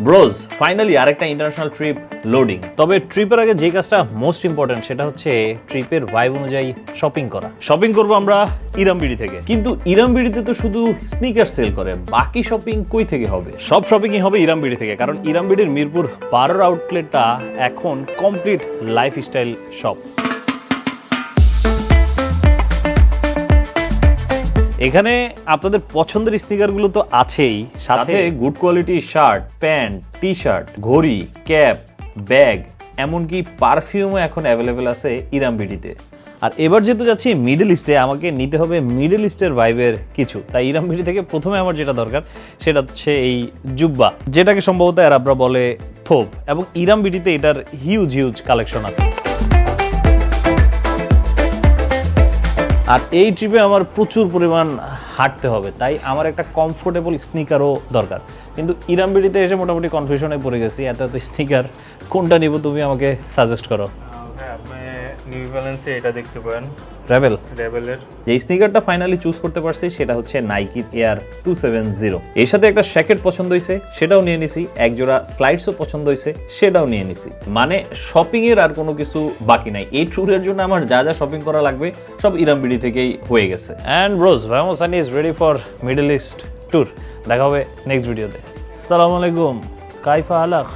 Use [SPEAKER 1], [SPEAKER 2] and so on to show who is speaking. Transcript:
[SPEAKER 1] Broz finally আরেকটা international trip loading. তবে ট্রিপের আগে যে কাজটা মোস্ট ইম্পর্টেন্ট সেটা হচ্ছে ট্রিপের ভাইব অনুযায়ী শপিং করা। শপিং করবো আমরা ইরামবিড়ি থেকে, কিন্তু ইরামবিড়িতে তো শুধু স্নিকার সেল করে, বাকি শপিং কই থেকে হবে? সব শপিংই হবে ইরামবিড়ি থেকে, কারণ ইরামবিড়ির মিরপুর 12 আউটলেটটা এখন কমপ্লিট লাইফস্টাইল শপ। এখানে আপনাদের পছন্দের স্নিকারগুলো তো আছেই, সাথে good quality shirt, pant, T shirt, ঘড়ি, ক্যাপ, ব্যাগ, এমনকি পারফিউমও এখন অ্যাভেলেবেল আছে ইরামবিডিতে। আর এবার যেহেতু যাচ্ছি মিডল ইস্টে, আমাকে নিতে হবে মিডল ইস্টের ভাইবের কিছু। তাই ইরামবিডি থেকে প্রথমে আমার যেটা দরকার সেটা হচ্ছে এই জুব্বা, যেটাকে সম্ভবত আরবরা বলে থোপ, এবং ইরামবিডিতে এটার হিউজ কালেকশন আছে। আর এই ট্রিপে আমার প্রচুর পরিমাণ হাঁটতে হবে, তাই আমার একটা কমফোর্টেবল স্নিকারও দরকার। কিন্তু ইরামবিড়িতে এসে মোটামুটি কনফিউশনে পড়ে গেছি, এত স্নিকার কোনটা নিব, তুমি আমাকে সাজেস্ট করো।
[SPEAKER 2] আপনি নিউ ব্যালেন্সে এটা দেখতে পারেন, রেবেলের
[SPEAKER 1] যে স্নিকারটা ফাইনালি চুজ করতে পারছি সেটা হচ্ছে নাইকি এয়ার 270। এর সাথে একটা শ্যাকেট পছন্দ হয়েছে, সেটাও নিয়ে নিছি। এক জোড়া স্লাইডসও পছন্দ হয়েছে, সেটাও নিয়ে নিছি। মানে শপিং এর আর কোনো কিছু বাকি নাই। এই ট্যুরের জন্য আমার যা যা শপিং করা লাগবে সব ইরামবিড়ি থেকেই হয়ে গেছে। অ্যান্ড ব্রোজ, ভাইমোস Sunny is ready for Middle East tour. দেখা হবে নেক্সট ভিডিওতে। আসসালামু আলাইকুম, কাইফা হালাক।